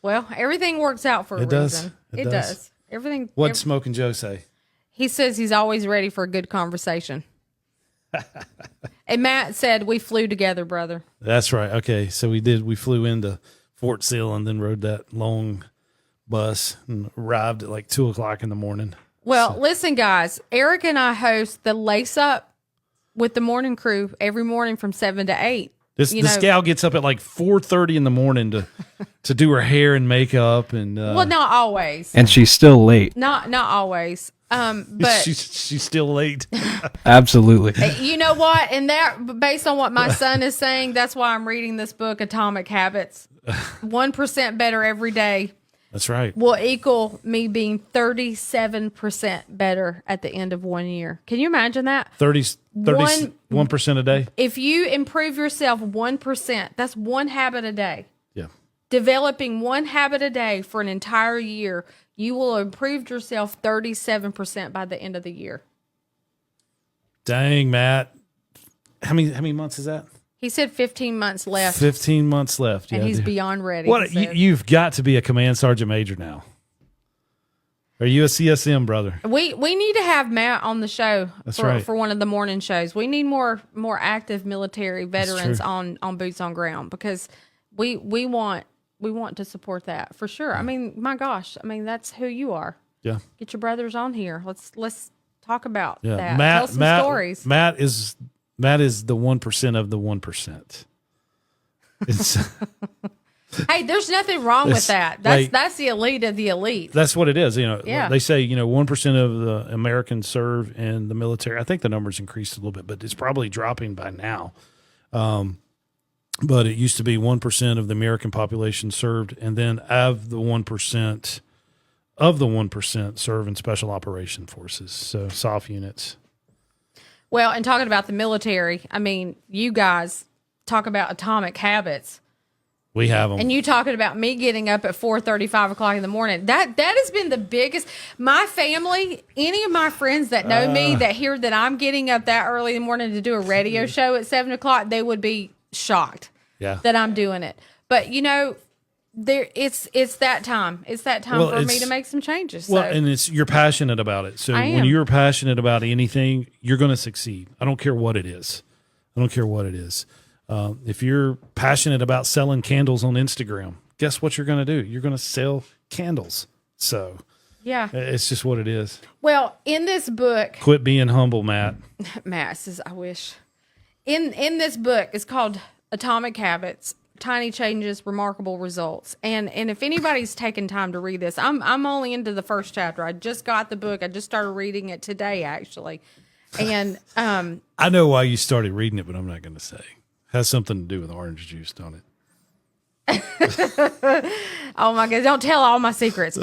well, everything works out for a reason. It does. Everything. What'd Smoking Joe say? He says he's always ready for a good conversation. And Matt said we flew together, brother. That's right. Okay, so we did. We flew into Fort Sill and then rode that long bus and arrived at like 2:00 in the morning. Well, listen, guys. Eric and I host the Lace Up with the morning crew every morning from 7 to 8. This gal gets up at like 4:30 in the morning to do her hair and makeup and well, not always, And she's still late. not always. But she's still late. Absolutely. you know what? And that, based on what my son is saying, that's why I'm reading this book, Atomic Habits. 1% better every day That's right. will equal me being 37% better at the end of 1 year. Can you imagine that? 1% a day. If you improve yourself 1%, that's one habit a day. Yeah. Developing one habit a day for an entire year, you will have improved yourself 37% by the end of the year. Dang, Matt. How many months is that? He said 15 months left. 15 months left. And yeah, he's dude. beyond ready. What so. you've got to be a command sergeant major now. Are you a CSM, brother? We need to have Matt on the show right. for one of the morning shows. We need more active military veterans true. on boots on ground because we want to support that for sure. I mean, my gosh, that's who you are. Yeah. Get your brothers on here. Let's talk about Yeah. that. Matt, Tell some stories. Matt is the 1% of the 1%. It's Hey, there's nothing wrong with that. That's the elite of the elite. That's what it is. Yeah. They say, 1% of the Americans serve in the military. I think the number's increased a little bit, but it's probably dropping by now. But it used to be 1% of the American population served, and then of the 1% serve in special operation forces, so SOF units. Well, and talking about the military, you guys talk about atomic habits. We have them. And you talking about me getting up at 4:30, 5 o'clock in the morning. That has been the biggest. My family, any of my friends that know me that hear that I'm getting up that early in the morning to do a radio show at 7 o'clock, they would be shocked that I'm doing it. But it's that time. It's that time for me to make some changes. Well, and you're passionate about it. So when you're passionate about anything, you're going to succeed. I don't care what it is. If you're passionate about selling candles on Instagram, guess what you're going to do? You're going to sell candles. So it's just what it is. Well, in this book, quit being humble, Matt. Matt says, I wish. In this book, it's called Atomic Habits, Tiny Changes, Remarkable Results. And if anybody's taken time to read this, I'm only into the first chapter. I just got the book. I just started reading it today, actually. And I know why you started reading it, but I'm not going to say. Has something to do with orange juice, don't it? Oh my God! Don't tell all my secrets.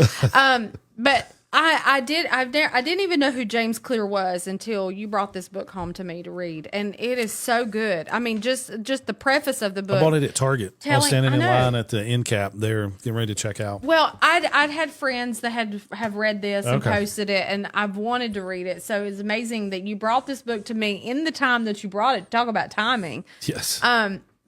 But I didn't even know who James Clear was until you brought this book home to me to read, and it is so good. I mean, just the preface of the book. I bought it at Target. I was standing in line at the end cap there, getting ready to check out. Well, I'd had friends that have read this and posted it, and I've wanted to read it. So it's amazing that you brought this book to me in the time that you brought it. Talk about timing. Yes.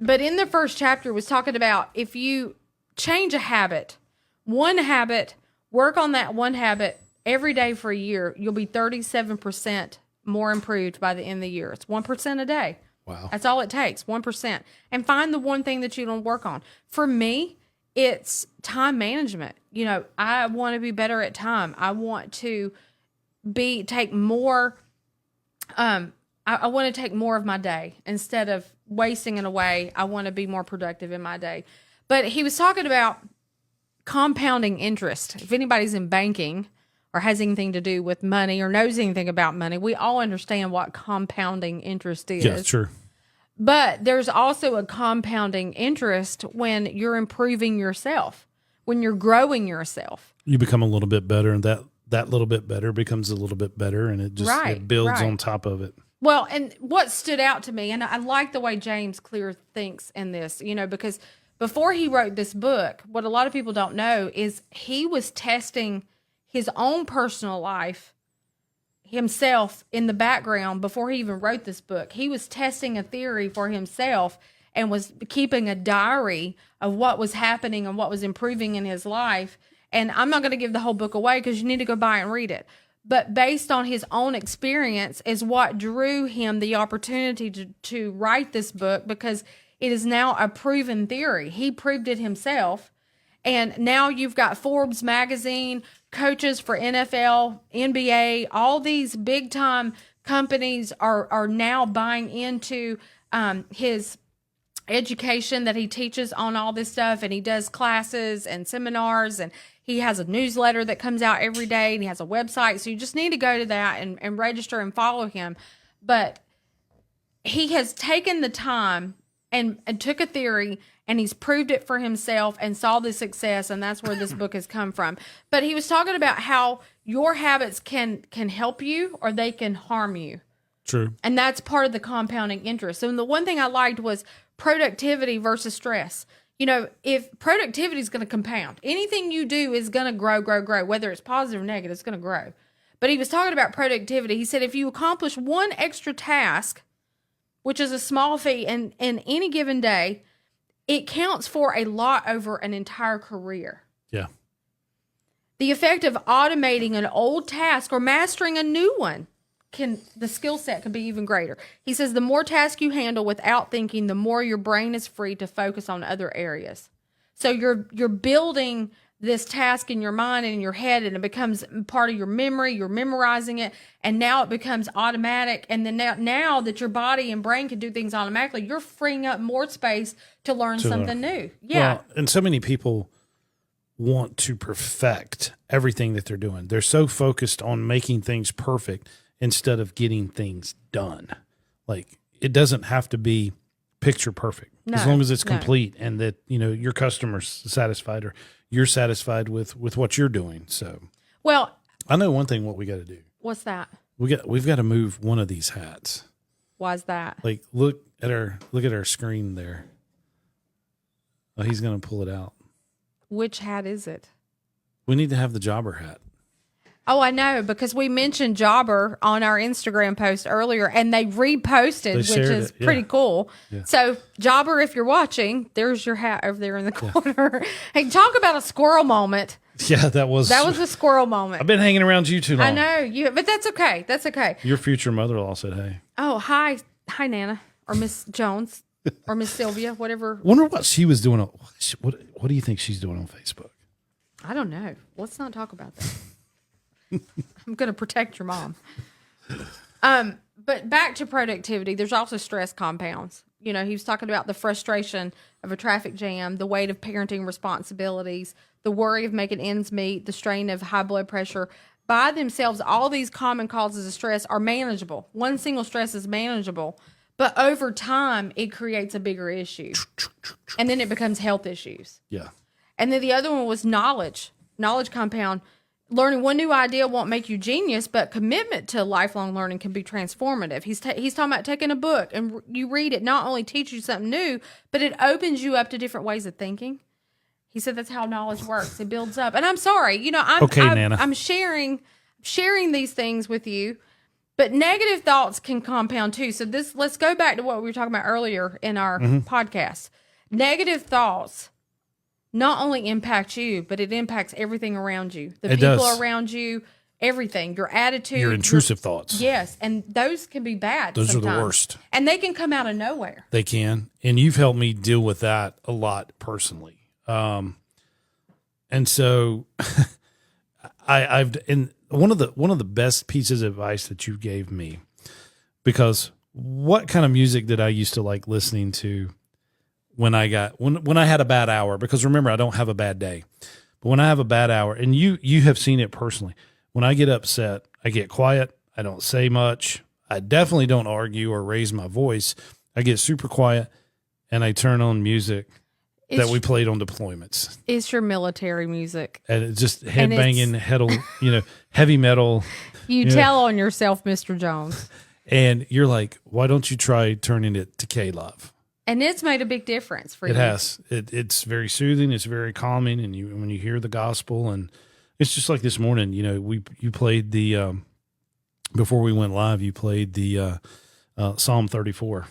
But in the first chapter, it was talking about if you change a habit, one habit. Work on that one habit every day for a year. You'll be 37% more improved by the end of the year. It's 1% a day. Wow. That's all it takes, 1%. And find the one thing that you don't work on. For me, it's time management. I want to be better at time. I want to take more. I want to take more of my day instead of wasting it away. I want to be more productive in my day. But he was talking about compounding interest. If anybody's in banking or has anything to do with money or knows anything about money, we all understand what compounding interest is. Yeah, sure. But there's also a compounding interest when you're improving yourself, when you're growing yourself. You become a little bit better, and that little bit better becomes a little bit better, and it just it builds on top of it. Well, and what stood out to me, and I like the way James Clear thinks in this, because before he wrote this book, what a lot of people don't know is he was testing his own personal life himself in the background before he even wrote this book. He was testing a theory for himself and was keeping a diary of what was happening and what was improving in his life. And I'm not going to give the whole book away because you need to go buy and read it. But based on his own experience is what drew him the opportunity to write this book, because it is now a proven theory. He proved it himself. And now you've got Forbes magazine, coaches for NFL, NBA, all these big time companies are now buying into his education that he teaches on all this stuff. And he does classes and seminars, and he has a newsletter that comes out every day, and he has a website. So you just need to go to that and register and follow him. But he has taken the time and took a theory, and he's proved it for himself and saw the success, and that's where this book has come from. But he was talking about how your habits can help you or they can harm you. True. And that's part of the compounding interest. So the one thing I liked was productivity versus stress. If productivity is going to compound, anything you do is going to grow, whether it's positive or negative, it's going to grow. But he was talking about productivity. He said if you accomplish one extra task, which is a small feat in any given day, it counts for a lot over an entire career. Yeah. The effect of automating an old task or mastering a new one the skill set can be even greater. He says the more tasks you handle without thinking, the more your brain is free to focus on other areas. So you're building this task in your mind and in your head, and it becomes part of your memory. You're memorizing it, and now it becomes automatic. And then now that your body and brain can do things automatically, you're freeing up more space to learn something new. Yeah. Well, and so many people want to perfect everything that they're doing. They're so focused on making things perfect instead of getting things done. Like, it doesn't have to be picture perfect, as long as it's complete and that, your customer's satisfied or you're satisfied with what you're doing. So, well, I know one thing, what we got to do. What's that? We've got to move one of these hats. Why's that? Like, look at our screen there. Oh, he's going to pull it out. Which hat is it? We need to have the jobber hat. Oh, I know, because we mentioned Jobber on our Instagram post earlier, and they reposted, which is pretty cool. Yeah. So, Jobber, if you're watching, there's your hat over there in the corner. Hey, talk about a squirrel moment. Yeah, that was a squirrel moment. I've been hanging around you too long. I know, but that's okay. That's okay. Your future mother-in-law said, hey. Oh, hi, Nana, or Miss Jones, or Miss Sylvia, whatever. Wonder what she was doing. What do you think she's doing on Facebook? I don't know. Let's not talk about that. I'm going to protect your mom. But back to productivity, there's also stress compounds. You know, he was talking about the frustration of a traffic jam, the weight of parenting responsibilities, the worry of making ends meet, the strain of high blood pressure. By themselves, all these common causes of stress are manageable. One single stress is manageable, but over time, it creates a bigger issue. And then it becomes health issues. Yeah. And then the other one was knowledge compound. Learning one new idea won't make you genius, but commitment to lifelong learning can be transformative. He's talking about taking a book and you read it, not only teaches you something new, but it opens you up to different ways of thinking. He said that's how knowledge works. It builds up. And I'm sorry, Nana. I'm sharing these things with you, but negative thoughts can compound too. So let's go back to what we were talking about earlier in our podcast. Negative thoughts not only impact you, but it impacts everything around you. The people around you, everything, your attitude. Your intrusive thoughts. Yes, and those can be bad. Those sometimes. are the worst. And they can come out of nowhere. They can. And you've helped me deal with that a lot personally. And so and one of the best pieces of advice that you gave me, because what kind of music did I used to like listening to when I had a bad hour? Because remember, I don't have a bad day, but when I have a bad hour, and you have seen it personally, when I get upset, I get quiet. I don't say much. I definitely don't argue or raise my voice. I get super quiet and I turn on music that we played on deployments. It's your military music. And it's just headbanging, heavy metal. You tell on yourself, Mr. Jones. And you're like, why don't you try turning it to K-Love? And it's made a big difference for you. It has. It's very soothing. It's very calming. And when you hear the gospel, and it's just like this morning, you played the, before we went live, you played the Psalm 34.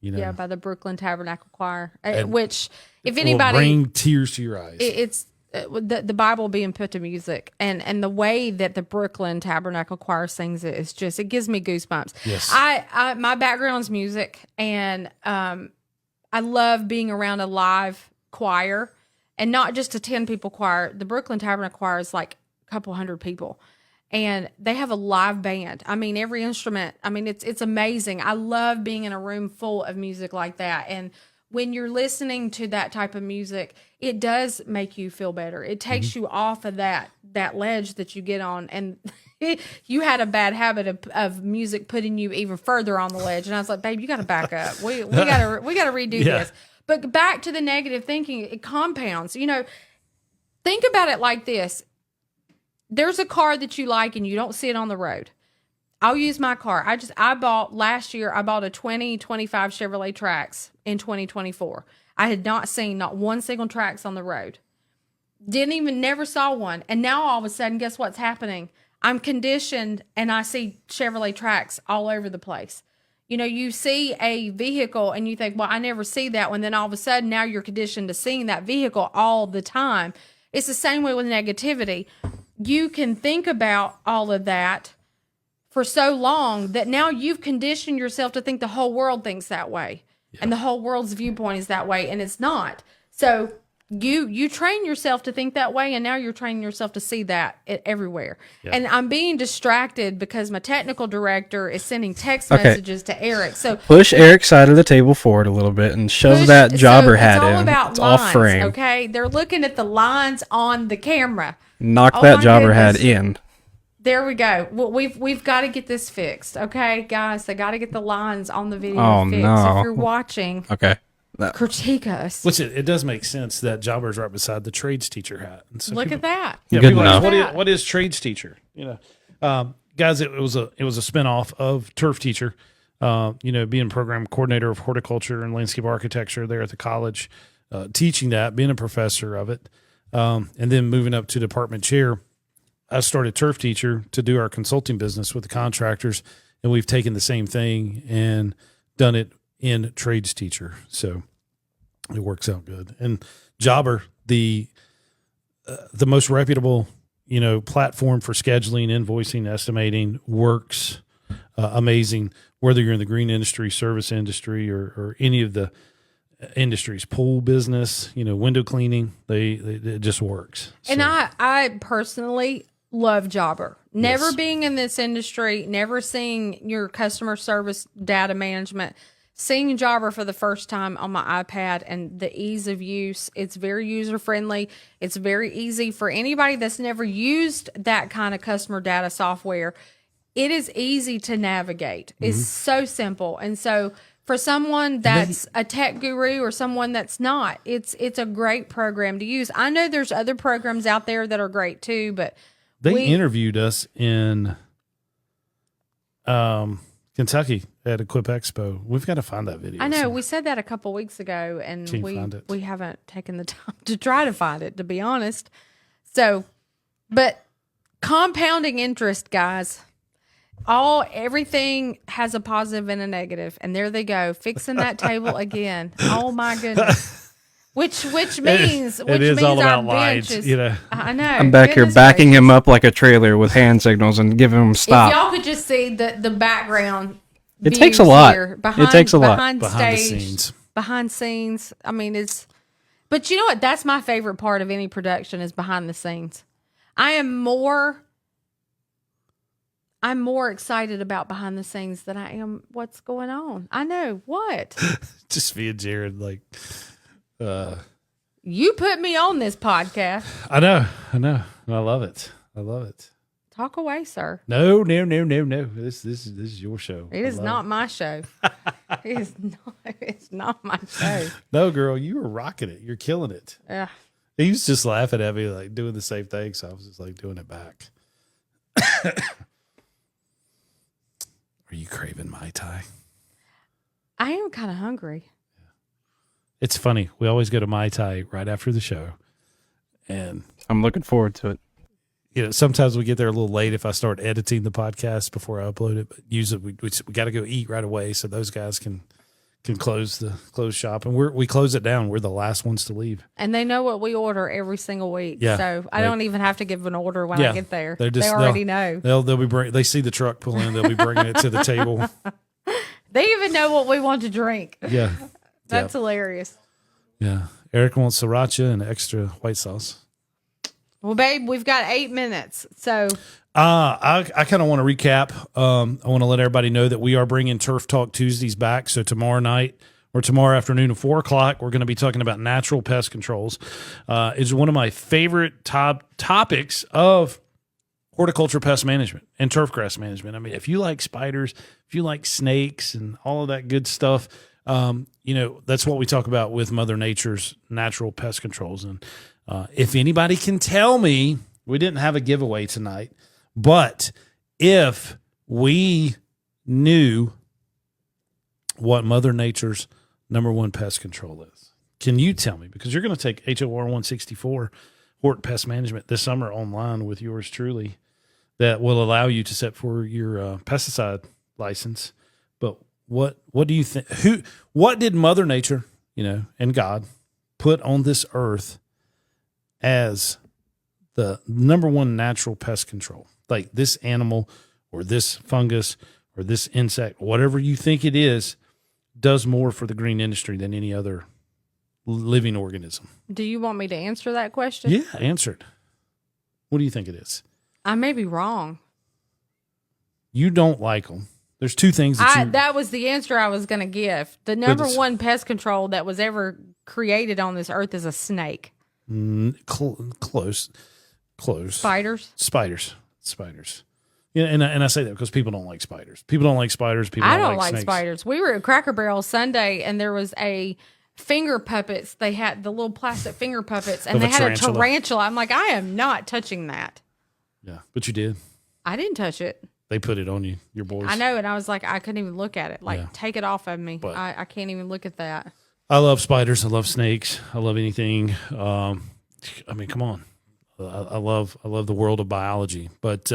Yeah, by the Brooklyn Tabernacle Choir, and which, if anybody, will bring tears to your eyes. It's the Bible being put to music, and the way that the Brooklyn Tabernacle Choir sings it is just, it gives me goosebumps. Yes, I my background's music, and I love being around a live choir, and not just a 10-people choir. The Brooklyn Tabernacle Choir is like a couple hundred people. And they have a live band. I mean, every instrument. I mean, it's amazing. I love being in a room full of music like that. And when you're listening to that type of music, it does make you feel better. It takes you off of that ledge that you get on. And you had a bad habit of music putting you even further on the ledge. And I was like, babe, you got to back up. We gotta redo this. But back to the negative thinking, it compounds. Think about it like this. There's a car that you like and you don't see it on the road. I'll use my car. Last year, I bought a 2025 Chevrolet Trax in 2024. I had not seen not one single Trax on the road. Never saw one. And now all of a sudden, guess what's happening? I'm conditioned and I see Chevrolet Trax all over the place. You see a vehicle and you think, well, I never see that one. Then all of a sudden, now you're conditioned to seeing that vehicle all the time. It's the same way with negativity. You can think about all of that for so long that now you've conditioned yourself to think the whole world thinks that way. Yeah. And the whole world's viewpoint is that way, and it's not. So you train yourself to think that way, and now you're training yourself to see that everywhere. Yeah. And I'm being distracted because my technical director is sending text messages to Eric. So push Eric's side of the table forward a little bit and shove that jobber hat in. It's lines, off frame. Okay, they're looking at the lines on the camera. Knock that jobber hat in. There we go. Well, we've got to get this fixed. Okay, guys, they got to get the lines on the video fixed. No. If you're watching, okay, critique us. Which it does make sense that jobber's right beside the trades teacher hat. And so Look at that. Yeah, good enough. What is trades teacher? Guys, it was a spinoff of turf teacher. Being program coordinator of horticulture and landscape architecture there at the college. teaching that, being a professor of it, and then moving up to department chair, I started turf teacher to do our consulting business with the contractors, and we've taken the same thing and done it in trades teacher. So it works out good. And Jobber, the most reputable, platform for scheduling, invoicing, estimating, works amazing, whether you're in the green industry, service industry, or any of the industries, pool business, window cleaning, it just works. And So, I personally love Jobber. Never Yes. being in this industry, never seeing your customer service data management, seeing Jobber for the first time on my iPad and the ease of use. It's very user friendly. It's very easy for anybody that's never used that kind of customer data software. It is easy to navigate. It's so simple. And so for someone that's a tech guru or someone that's not, it's a great program to use. I know there's other programs out there that are great too, but they interviewed us in Kentucky at Equip Expo. We've got to find that video. I know somewhere. we said that a couple weeks ago, and Can't find it. we haven't taken the time to try to find it, to be honest. So, but compounding interest, guys. Everything has a positive and a negative, and there they go, fixing that table again. Oh my goodness! Which means it is all our about bench lines, is. I know. I'm back here Goodness backing gracious. him up like a trailer with hand signals and giving him If stop. y'all could just see the background. It takes views a lot. here, It takes a lot. behind Behind the stage, scenes. behind scenes. I mean, but you know what? That's my favorite part of any production is behind the scenes. I'm more excited about behind the scenes than I am what's going on. I know what. Just me and Jared, You put me on this podcast. I know. I love it. Talk away, sir. No. This is your show. It is not my show. It's not my show. No, girl, you were rocking it. You're killing it. Ugh. He was just laughing at me, like doing the same thing. So I was just like doing it back. Are you craving Mai Tai? I am kind of hungry. It's funny. We always go to Mai Tai right after the show. And, I'm looking forward to it. sometimes we get there a little late if I start editing the podcast before I upload it. But usually we got to go eat right away so those guys can close shop. And we close it down. We're the last ones to leave. And they know what we order every single week. Yeah, So I right. don't even have to give an order when I get there. They already know. They'll be they see the truck pull in. They'll be bringing it to the table. They even know what we want to drink. Yeah. That's hilarious. Yeah. Eric wants sriracha and extra white sauce. Well, babe, we've got 8 minutes. So I kind of want to recap. I want to let everybody know that we are bringing Turf Talk Tuesdays back. So tomorrow night or tomorrow afternoon at 4:00, we're going to be talking about natural pest controls. It's one of my favorite topics of horticulture pest management and turf grass management. I mean, if you like spiders, if you like snakes and all of that good stuff, that's what we talk about with Mother Nature's natural pest controls. And if anybody can tell me, we didn't have a giveaway tonight, but if we knew what Mother Nature's number one pest control is, can you tell me? Because you're going to take HOR 164 Hort Pest Management this summer online with yours truly, that will allow you to set for your pesticide license. But what do you think? What did Mother Nature, and God put on this earth as the number one natural pest control? Like this animal or this fungus or this insect, whatever you think it is, does more for the green industry than any other living organism. do you want me to answer that question? Yeah, answer it. What do you think it is? I may be wrong. You don't like them. There's two things That was the answer I was going to give. The number it's- one pest control that was ever created on this earth is a snake. close. Spiders. Spiders. Yeah, and I say that because people don't like spiders. People don't like spiders. People I don't like snakes. spiders. We were at Cracker Barrel Sunday, and there was a finger puppets. They had the little plastic finger puppets, and Of they a had tarantula. a tarantula. I'm like, I am not touching that. Yeah, but you did. I didn't touch it. They put it on you, your boys. I know, and I was like, I couldn't even look at it. Like, Yeah. take it off of me. But- I can't even look at that. I love spiders. I love snakes. I love anything. I mean, come on. I love the world of biology, but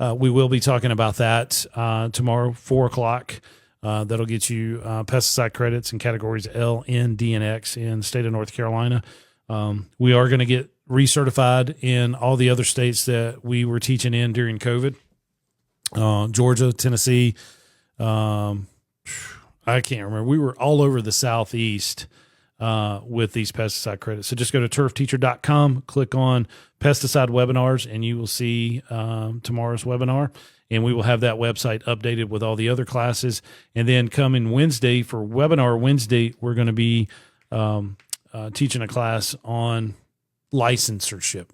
we will be talking about that tomorrow, 4:00. That'll get you pesticide credits in categories L, N, D, and X in the state of North Carolina. We are going to get recertified in all the other states that we were teaching in during COVID. Georgia, Tennessee. I can't remember. We were all over the Southeast with these pesticide credits. So just go to turfteacher.com, click on pesticide webinars, and you will see tomorrow's webinar. And we will have that website updated with all the other classes. And then coming Wednesday for Webinar Wednesday, we're going to be teaching a class on licensorship,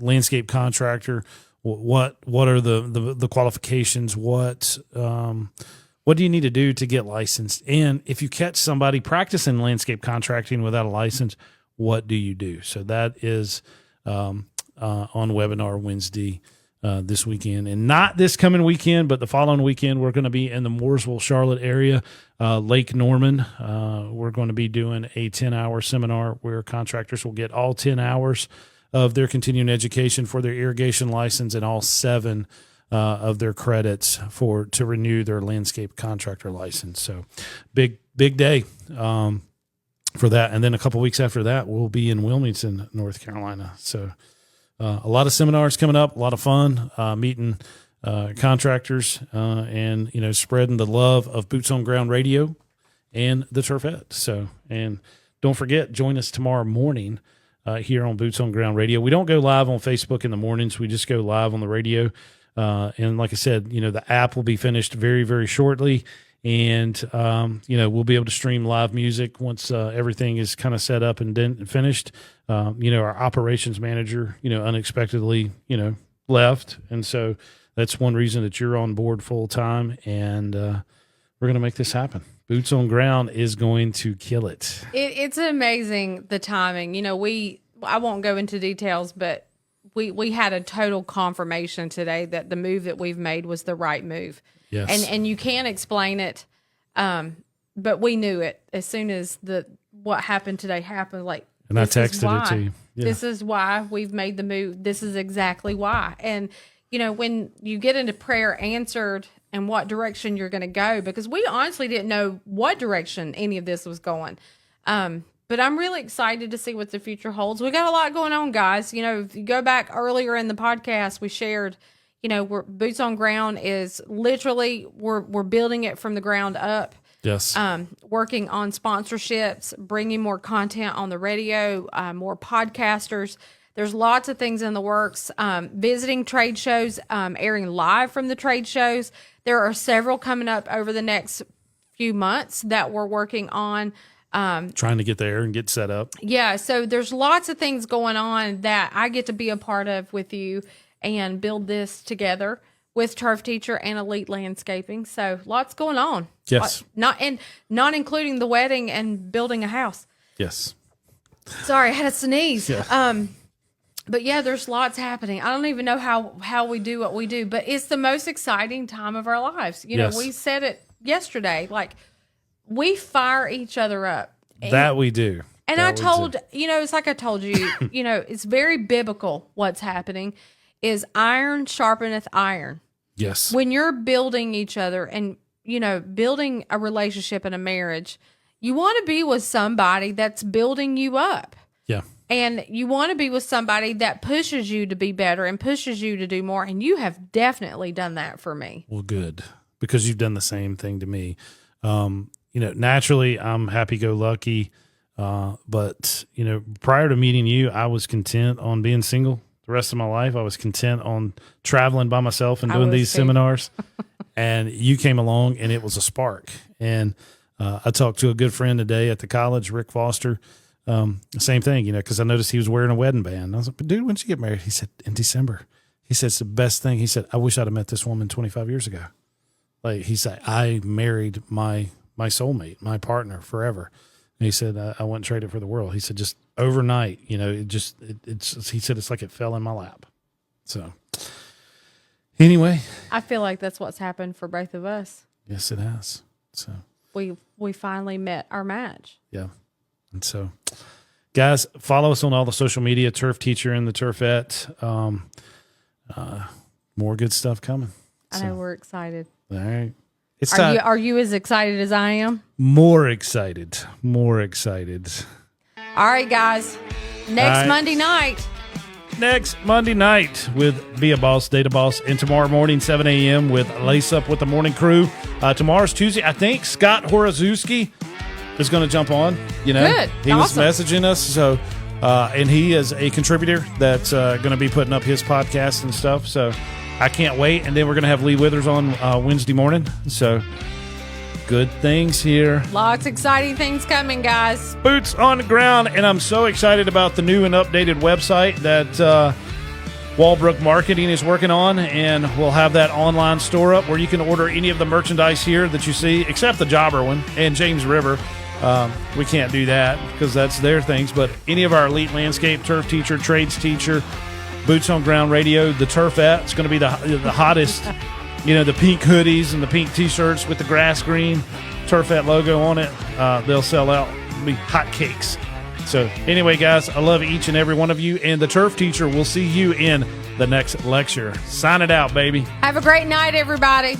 landscape contractor. What are the qualifications? What do you need to do to get licensed? And if you catch somebody practicing landscape contracting without a license, what do you do? So that is on Webinar Wednesday this weekend. And not this coming weekend, but the following weekend, we're going to be in the Mooresville, Charlotte area, Lake Norman. We're going to be doing a 10-hour seminar where contractors will get all 10 hours of their continuing education for their irrigation license and all 7 of their credits to renew their landscape contractor license. So big day for that. And then a couple weeks after that, we'll be in Wilmington, North Carolina. So a lot of seminars coming up, a lot of fun, meeting contractors and, spreading the love of Boots on Ground Radio and the Turfette. So, and don't forget, join us tomorrow morning here on Boots on Ground Radio. We don't go live on Facebook in the mornings. We just go live on the radio. And like I said, the app will be finished very, very shortly. And, we'll be able to stream live music once everything is kind of set up and finished. Our operations manager, unexpectedly, left. And so that's one reason that you're on board full time. And we're going to make this happen. Boots on Ground is going to kill it. It's amazing, the timing. I won't go into details, but we had a total confirmation today that the move that we've made was the right move. Yes. And you can't explain it, but we knew it as soon as what happened today happened. And I texted it to you. Yeah. This is why we've made the move. This is exactly why. And when you get into prayer answered and what direction you're going to go, because we honestly didn't know what direction any of this was going. But I'm really excited to see what the future holds. We got a lot going on, guys. If you go back earlier in the podcast, we shared, we're Boots on Ground is literally, we're building it from the ground up. Yes. Working on sponsorships, bringing more content on the radio, more podcasters. There's lots of things in the works. Visiting trade shows, airing live from the trade shows. There are several coming up over the next few months that we're working on. Trying to get there and get set up. Yeah, so there's lots of things going on that I get to be a part of with you and build this together with Turf Teacher and Elite Landscaping. So lots going on. Yes. Not including the wedding and building a house. Yes. Sorry, I had a sneeze. Yeah. But yeah, there's lots happening. I don't even know how we do what we do, but it's the most exciting time of our lives. Yes. We said it yesterday, we fire each other up. That we do. And that I told, it's like I told you, it's very biblical what's happening is iron sharpeneth iron. Yes. When you're building each other and, building a relationship and a marriage, you want to be with somebody that's building you up. Yeah. And you want to be with somebody that pushes you to be better and pushes you to do more. And you have definitely done that for me. Well, good. Because you've done the same thing to me. Naturally, I'm happy-go-lucky. But, prior to meeting you, I was content on being single. The rest of my life, I was content on traveling by myself and doing these seminars. And you came along, and it was a spark. And I talked to a good friend today at the college, Rick Foster. Same thing, because I noticed he was wearing a wedding band. I was like, but dude, when'd you get married? He said, in December. He said, it's the best thing. He said, I wish I'd have met this woman 25 years ago. He said, I married my soulmate, my partner forever. And he said, I wouldn't trade it for the world. He said, just overnight, he said, it's like it fell in my lap. So anyway. I feel like that's what's happened for both of us. Yes, it has. So we finally met our match. Yeah. And so, guys, follow us on all the social media, Turf Teacher and the Turfette. More good stuff coming. I know we're excited. All right. It's Are time. you as excited as I am? More excited. More excited. All right, guys. Next right. Monday night. Next Monday night with Be a Boss, Data Boss, and tomorrow morning, 7 a.m. with Lace Up with the Morning Crew. Tomorrow's Tuesday. I think Scott Horozewski is going to jump on. You know, Good. He Awesome. was messaging us. So, and he is a contributor that's going to be putting up his podcast and stuff. So I can't wait. And then we're going to have Lee Withers on Wednesday morning. So good things here. Lots of exciting things coming, guys. Boots on the ground, and I'm so excited about the new and updated website that Walbrook Marketing is working on, and we'll have that online store up where you can order any of the merchandise here that you see, except the Jobber one and James River. We can't do that because that's their things, but any of our Elite Landscape, Turf Teacher, Trades Teacher, Boots on Ground Radio, the Turfette, it's going to be the hottest. You know, the pink hoodies and the pink T-shirts with the grass green Turfette logo on it. They'll sell out. It'll be hotcakes. So anyway, guys, I love each and every one of you. And the Turf Teacher will see you in the next lecture. Sign it out, baby. Have a great night, everybody.